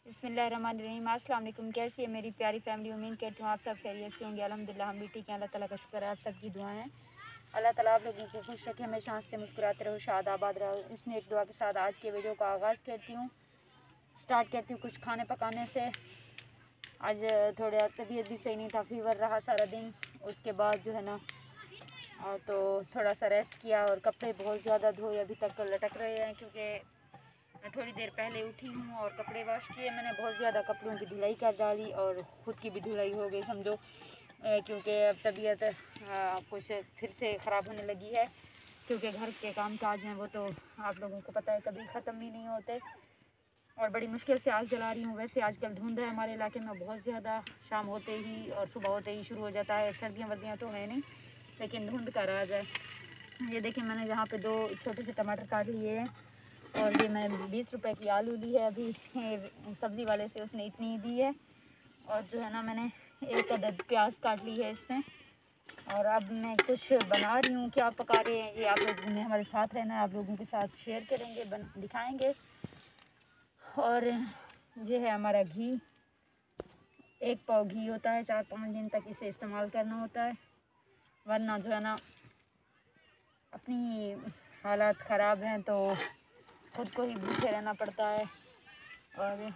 बिस्मिल्लाहिर्रहमानिर्रहीम। अस्सलाम वालेकुम। कैसी है मेरी प्यारी फैमिली? उम्मीद करती हूँ आप सब खैरियत से होंगे। अल्हम्दुलिल्लाह हम भी ठीक हैं। अल्लाह ताला का शुक्र है, आप सबकी दुआएं हैं। अल्लाह ताला आप लोगों को खुश रखे, हमेशा हंसते मुस्कुराते रहो, शाद आबाद रहो। इसमें एक दुआ के साथ आज के वीडियो का आगाज़ स्टार्ट करती हूँ कुछ खाने पकाने से। आज थोड़ा तबीयत भी सही नहीं था, फीवर रहा सारा दिन। उसके बाद जो है ना तो थोड़ा सा रेस्ट किया और कपड़े बहुत ज़्यादा धोए, अभी तक लटक रहे हैं क्योंकि मैं थोड़ी देर पहले उठी हूँ और कपड़े वॉश किए मैंने। बहुत ज़्यादा कपड़ों की धुलाई कर डाली और ख़ुद की भी धुलाई हो गई समझो, क्योंकि अब तबीयत कुछ फिर से ख़राब होने लगी है। क्योंकि घर के काम काज हैं वो तो आप लोगों को पता है कभी ख़त्म ही नहीं होते, और बड़ी मुश्किल से आग जला रही हूँ। वैसे आजकल धुंध है हमारे इलाके में बहुत ज़्यादा, शाम होते ही और सुबह होते ही शुरू हो जाता है। सर्दियाँ वर्दियाँ तो है नहीं, लेकिन धुंध का राज है। ये देखिए मैंने यहाँ पे 2 छोटे से टमाटर काट लिए हैं, और ये मैंने 20 रुपए की आलू ली है अभी सब्ज़ी वाले से, उसने इतनी ही दी है। और जो है ना मैंने 1 अदद प्याज काट ली है इसमें। और अब मैं कुछ बना रही हूँ, क्या पका रहे हैं ये आप लोगों ने हमारे साथ रहना है, आप लोगों के साथ शेयर करेंगे, दिखाएंगे। और ये है हमारा घी। 1 पाव घी होता है, 4-5 दिन तक इसे इस्तेमाल करना होता है, वरना जो है ना अपनी हालात ख़राब हैं तो खुद को ही भूखे रहना पड़ता है। और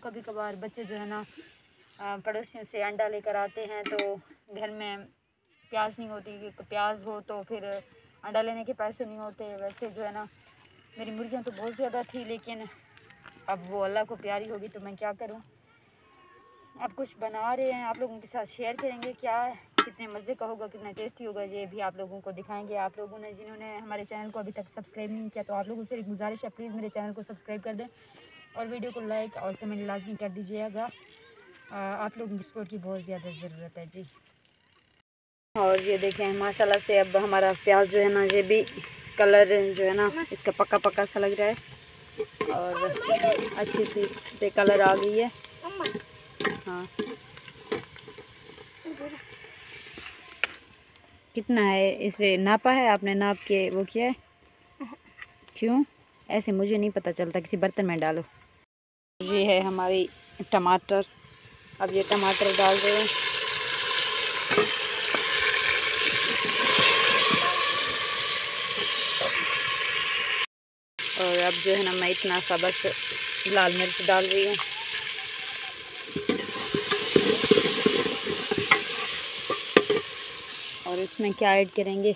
कभी कभार बच्चे जो है ना पड़ोसियों से अंडा लेकर आते हैं, तो घर में प्याज नहीं होती, क्योंकि प्याज हो तो फिर अंडा लेने के पैसे नहीं होते। वैसे जो है ना मेरी मुर्गियां तो बहुत ज़्यादा थी, लेकिन अब वो अल्लाह को प्यारी होगी तो मैं क्या करूं। अब कुछ बना रहे हैं, आप लोगों के साथ शेयर करेंगे क्या कितने मज़े का होगा, कितना टेस्टी होगा, ये भी आप लोगों को दिखाएंगे। आप लोगों ने जिन्होंने हमारे चैनल को अभी तक सब्सक्राइब नहीं किया, तो आप लोगों से एक गुजारिश है, प्लीज़ मेरे चैनल को सब्सक्राइब कर दें और वीडियो को लाइक और कमेंट लाजमी कर दीजिएगा। आप लोगों की सपोर्ट की बहुत ज़्यादा ज़रूरत है जी। और ये देखें माशाल्लाह से अब हमारा प्याज जो है ना, ये भी कलर जो है ना इसका पक्का पक्का सा लग रहा है और अच्छे से इस पे कलर आ गई है। हाँ कितना है इसे नापा है आपने? नाप के वो किया है? क्यों ऐसे मुझे नहीं पता चलता, किसी बर्तन में डालो। ये है हमारी टमाटर, अब ये टमाटर डाल रहे हैं। और अब जो है ना मैं इतना सा बस लाल मिर्च डाल रही हूँ। और इसमें क्या ऐड करेंगे,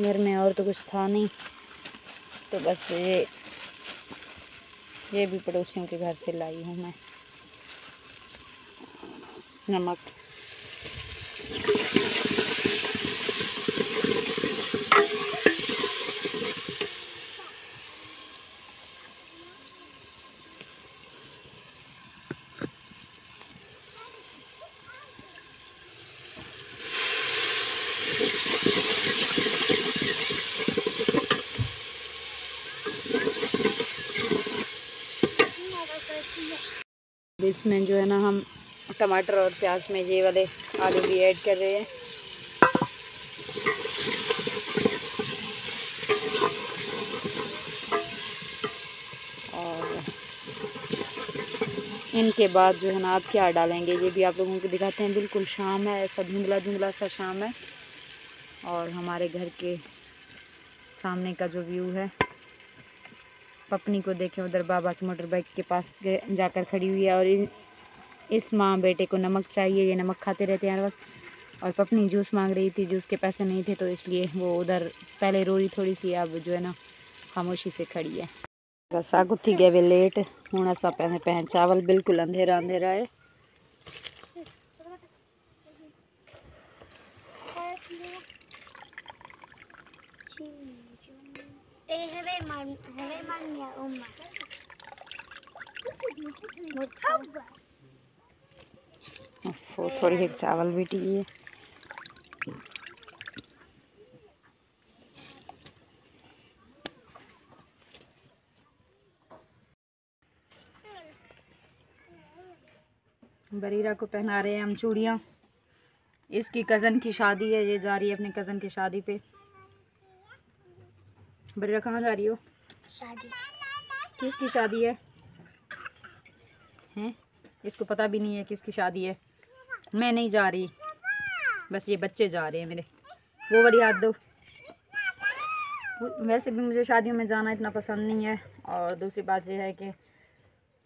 घर में और तो कुछ था नहीं, तो बस ये भी पड़ोसियों के घर से लाई हूँ मैं। नमक, इसमें जो है ना हम टमाटर और प्याज में ये वाले आलू भी ऐड कर रहे हैं। और इनके बाद जो है ना आप क्या डालेंगे ये भी आप लोगों को दिखाते हैं। बिल्कुल शाम है, ऐसा धुंधला धुंधला सा शाम है, और हमारे घर के सामने का जो व्यू है, पपनी को देखें उधर बाबा की मोटर बाइक के पास जाकर खड़ी हुई है। और इस माँ बेटे को नमक चाहिए, ये नमक खाते रहते हैं हर वक्त। और पपनी जूस मांग रही थी, जूस के पैसे नहीं थे, तो इसलिए वो उधर पहले रो रही थोड़ी सी, अब जो है ना खामोशी से खड़ी है। बस आग उठी गए वे लेट हूँ, ऐसा पहने पहन चावल, बिल्कुल अंधेरा अंधेरा है। थोड़ी एक चावल भी टी है। बरीरा को पहना रहे हैं हम चूड़ियाँ, इसकी कज़न की शादी है, ये जा रही है अपने कज़न की शादी पे। बरीरा कहाँ जा रही हो? शादी। किसकी शादी है? हैं, इसको पता भी नहीं है किसकी शादी है। मैं नहीं जा रही, बस ये बच्चे जा रहे हैं मेरे। वो वाली हाथ दो। वैसे भी मुझे शादियों में जाना इतना पसंद नहीं है, और दूसरी बात यह है कि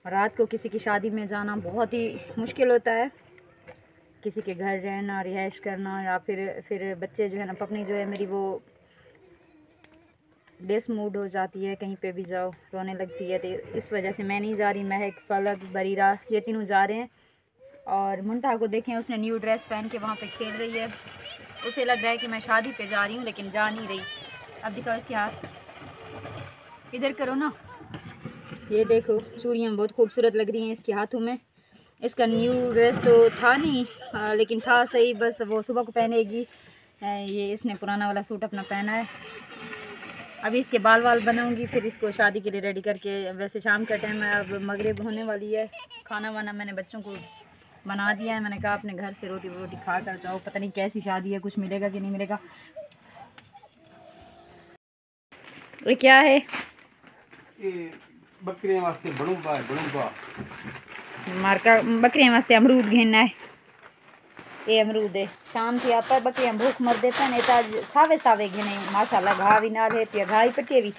रात को किसी की शादी में जाना बहुत ही मुश्किल होता है। किसी के घर रहना, रिहाइश करना, या फिर बच्चे जो है ना, पत्नी जो है मेरी वो बेस मूड हो जाती है, कहीं पे भी जाओ रोने लगती है। तो इस वजह से मैं नहीं जा रही। महक, फलक, बरीरा ये तीनों जा रहे हैं। और मुंतहा को देखें, उसने न्यू ड्रेस पहन के वहाँ पे खेल रही है। उसे लग रहा है कि मैं शादी पे जा रही हूँ, लेकिन जा नहीं रही। अब दिखाओ इसके हाथ, इधर करो ना। ये देखो, चूड़ियाँ बहुत खूबसूरत लग रही हैं इसके हाथों में। इसका न्यू ड्रेस तो था नहीं, लेकिन था सही, बस वो सुबह को पहनेगी। ये इसने पुराना वाला सूट अपना पहना है। अभी इसके बाल वाल बनाऊंगी, फिर इसको शादी के लिए रेडी करके। वैसे शाम का टाइम है, अब मगरिब होने वाली है। खाना वाना मैंने बच्चों को बना दिया है। मैंने कहा अपने घर से रोटी वोटी खा कर जाओ। पता नहीं कैसी शादी है, कुछ मिलेगा कि नहीं मिलेगा। ये क्या है? ये बकरियों वास्ते बड़ूबा मार्का बकरियों वास्ते अमरूद घेना है। ये अमरूद है। शाम थी आप बकरियां भूख मर देते हैं। नेता सावे सावे घेने माशाल्लाह। घा भी नाल है, ते घा ही पट्टे भी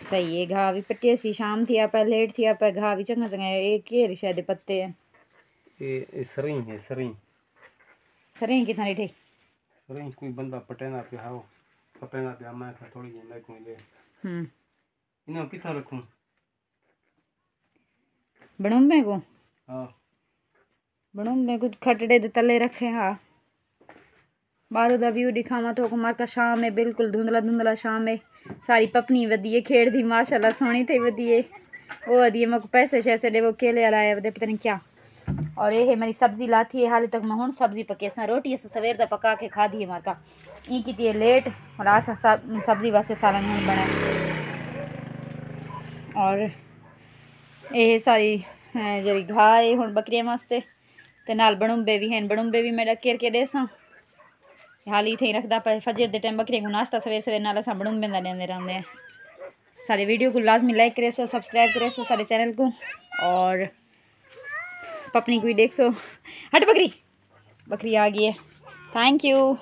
सही है। घा भी पट्टे सी। शाम थी आप लेट थी आप घा भी चंगा चंगा। एक ये शायद पत्ते हैं। ये सरी है, सरी सरें कितना रे? सरी कोई बंदा पटेना पे हाओ पटेना पे मैं था थोड़ी जी मैं कोई ले इन्हें किथा रखूं बणुम्बे को। हां बणुम्बे कुछ खटड़े दे तले रखे। हाँ, बाहरों का व्यू दिखावा तो कुमार का शाम है, बिल्कुल धुंधला धुंधला शाम है। सारी पपनी वधी है, खेड़ दी माशाल्लाह सोहनी थी वधी है। वो वधी मैं पैसे शैसे दे वो केले लाया दे पता नहीं क्या। और ये है मेरी सब्जी लाती है हाल तक। मैं हूँ सब्जी पके सा रोटी से सवेर दा पका के खा दी है मार का। ई की थी लेट और आज सब्जी वास्ते सारा नहीं बना। और ये सारी जी घा है हूँ बकरियां वास्ते। ते नाल बणुम्बे भी हैं। बणुम्बे भी मैं डकेर के देसा हाल ही थी रखदा पे। फजर के टाइम बकरियों को नाश्ता सवेरे सवेरे नाल असां बणुम्बे दा देंदे रहंदे हैं। सारे वीडियो को लाजमी लाइक करे सो, सब्सक्राइब करे सो सारे चैनल को। और पपनी कोई देख सो। हट बकरी, बकरी आ गई है। Thank you.